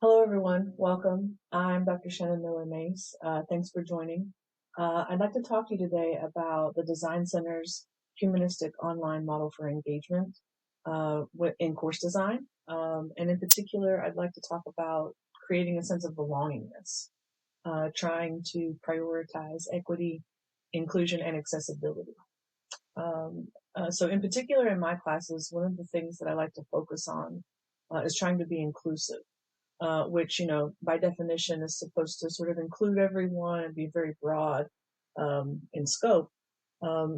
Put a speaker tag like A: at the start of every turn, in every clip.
A: Hello, everyone. Welcome. I'm Dr. Shannon Miller Mace. Thanks for joining. I'd like to talk to you today about the Design Center's humanistic online model for engagement in course design. And in particular, I'd like to talk about creating a sense of belongingness, trying to prioritize equity, inclusion, and accessibility. So in particular, in my classes, one of the things that I like to focus on is trying to be inclusive, which, by definition is supposed to sort of include everyone and be very broad in scope.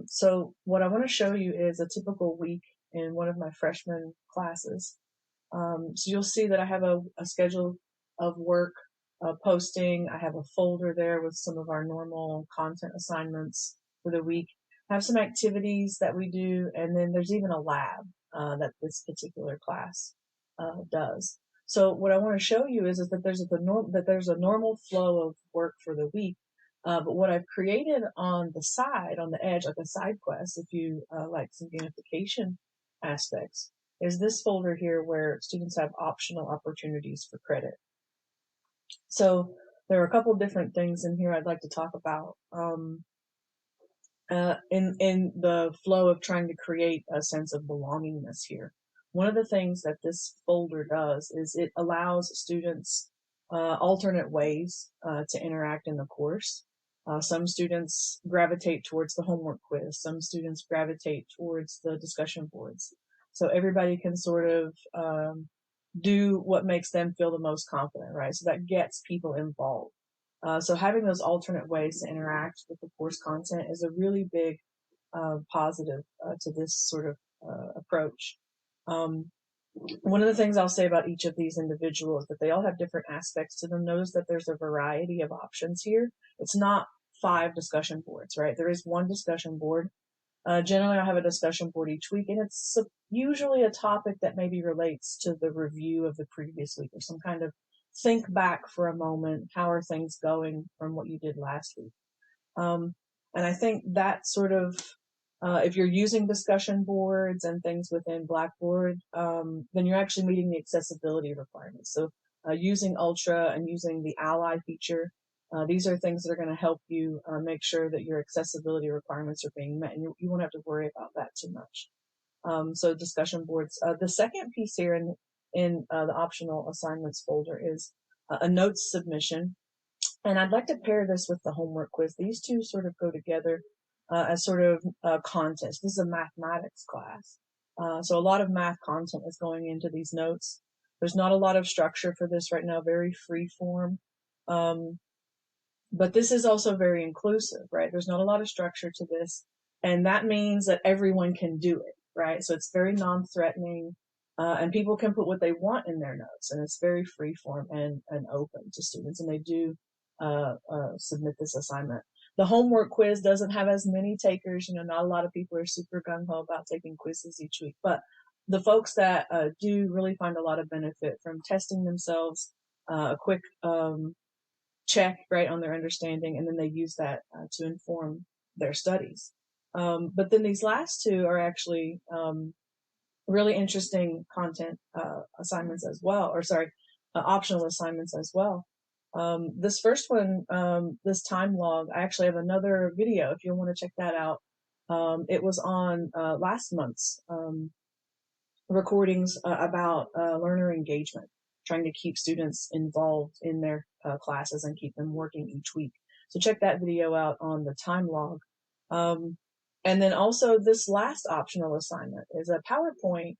A: So what I want to show you is a typical week in one of my freshman classes. So you'll see that I have a schedule of work posting. I have a folder there with some of our normal content assignments for the week. I have some activities that we do, and then there's even a lab that this particular class does. So what I want to show you is that there's a normal flow of work for the week. But what I've created on the side, on the edge, like a side quest, if you like some gamification aspects, is this folder here where students have optional opportunities for credit. So there are a couple different things in here I'd like to talk about in the flow of trying to create a sense of belongingness here. One of the things that this folder does is it allows students alternate ways to interact in the course. Some students gravitate towards the homework quiz. Some students gravitate towards the discussion boards. So everybody can sort of do what makes them feel the most confident, right? So that gets people involved. So having those alternate ways to interact with the course content is a really big positive to this sort of approach. One of the things I'll say about each of these individuals is that they all have different aspects to them. Notice that there's a variety of options here. It's not 5 discussion boards, right? There is one discussion board. Generally, I'll have a discussion board each week, and it's usually a topic that maybe relates to the review of the previous week or some kind of think back for a moment. How are things going from what you did last week? And I think that sort of, if you're using discussion boards and things within Blackboard, then you're actually meeting the accessibility requirements. So using Ultra and using the Ally feature, these are things that are going to help you make sure that your accessibility requirements are being met, and you won't have to worry about that too much. So discussion boards. The second piece here in the optional assignments folder is a notes submission. And I'd like to pair this with the homework quiz. These two sort of go together as sort of content. This is a mathematics class. So a lot of math content is going into these notes. There's not a lot of structure for this right now, very free form. But this is also very inclusive, right? There's not a lot of structure to this. And that means that everyone can do it, right? So it's very non-threatening. And people can put what they want in their notes, and it's very free form and open to students, and they do submit this assignment. The homework quiz doesn't have as many takers. Not a lot of people are super gung-ho about taking quizzes each week, but the folks that do really find a lot of benefit from testing themselves, a quick check, right, on their understanding, and then they use that to inform their studies. But then these last two are actually really interesting content assignments as well, or sorry, optional assignments as well. This first one, this time log, I actually have another video if you want to check that out. It was on last month's recordings about learner engagement, trying to keep students involved in their classes and keep them working each week. So check that video out on the time log. And then also this last optional assignment is a PowerPoint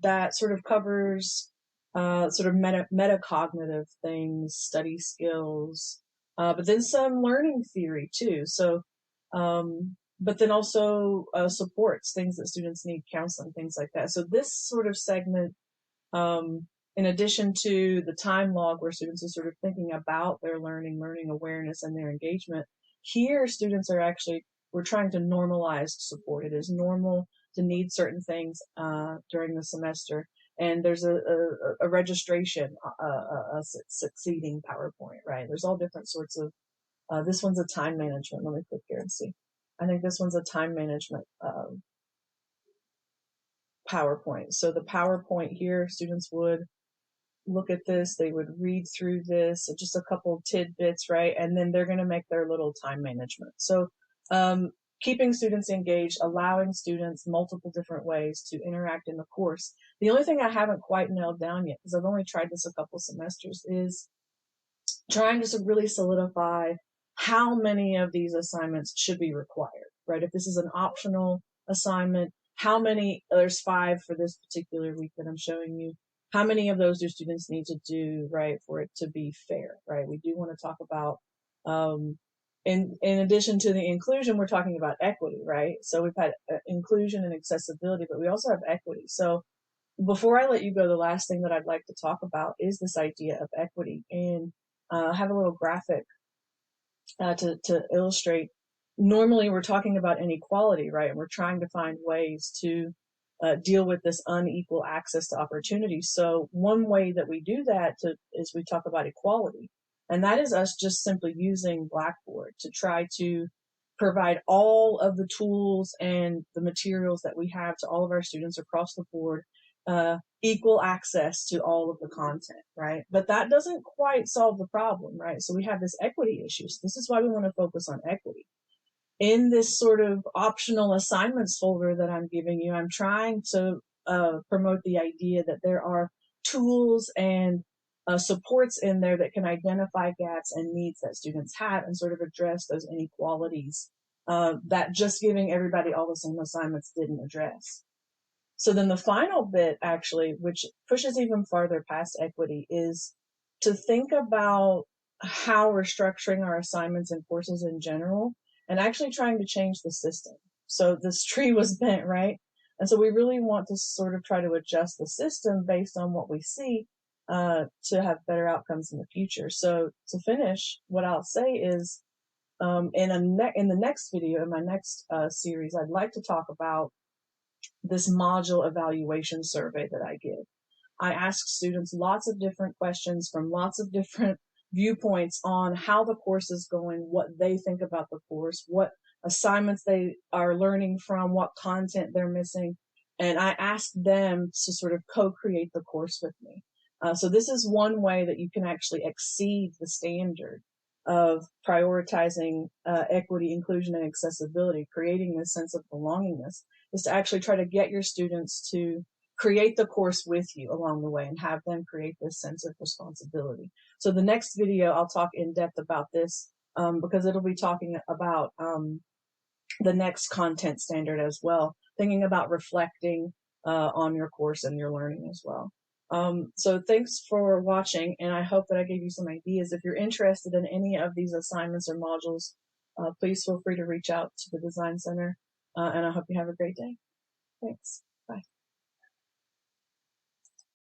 A: that sort of covers sort of metacognitive things, study skills, but then some learning theory too. So, but then also supports things that students need, counseling, things like that. So this sort of segment, in addition to the time log where students are sort of thinking about their learning awareness, and their engagement, here students are actually, we're trying to normalize support. It is normal to need certain things during the semester. And there's a registration, a succeeding PowerPoint, right? There's all different sorts of, this one's a time management. Let me click here and see. I think this one's a time management PowerPoint. So the PowerPoint here, students would look at this, they would read through this, just a couple tidbits, right? And then they're going to make their little time management. So, keeping students engaged, allowing students multiple different ways to interact in the course. The only thing I haven't quite nailed down yet, because I've only tried this a couple semesters, is trying to really solidify how many of these assignments should be required, right? If this is an optional assignment, how many, there's 5 for this particular week that I'm showing you, how many of those do students need to do, right, for it to be fair, right? We do want to talk about, in addition to the inclusion, we're talking about equity, right? So we've had inclusion and accessibility, but we also have equity. So before I let you go, the last thing that I'd like to talk about is this idea of equity. And I have a little graphic to illustrate. Normally, we're talking about inequality, right? And we're trying to find ways to deal with this unequal access to opportunities. So one way that we do that is we talk about equality. And that is us just simply using Blackboard to try to provide all of the tools and the materials that we have to all of our students across the board, equal access to all of the content, right? But that doesn't quite solve the problem, right? So we have this equity issue. So this is why we want to focus on equity. In this sort of optional assignments folder that I'm giving you, I'm trying to promote the idea that there are tools and supports in there that can identify gaps and needs that students have and sort of address those inequalities that just giving everybody all the same assignments didn't address. So then the final bit, actually, which pushes even farther past equity, is to think about how we're structuring our assignments and courses in general and actually trying to change the system. So this tree was bent, right? And so we really want to sort of try to adjust the system based on what we see to have better outcomes in the future. So to finish, what I'll say is in the next video, in my next series, I'd like to talk about this module evaluation survey that I give. I ask students lots of different questions from lots of different viewpoints on how the course is going, what they think about the course, what assignments they are learning from, what content they're missing. And I ask them to sort of co-create the course with me. So this is one way that you can actually exceed the standard of prioritizing equity, inclusion, and accessibility, creating this sense of belongingness, is to actually try to get your students to create the course with you along the way and have them create this sense of responsibility. So the next video, I'll talk in depth about this because it'll be talking about the next content standard as well, thinking about reflecting on your course and your learning as well. So thanks for watching, and I hope that I gave you some ideas. If you're interested in any of these assignments or modules, please feel free to reach out to the Design Center, and I hope you have a great day. Thanks. Bye.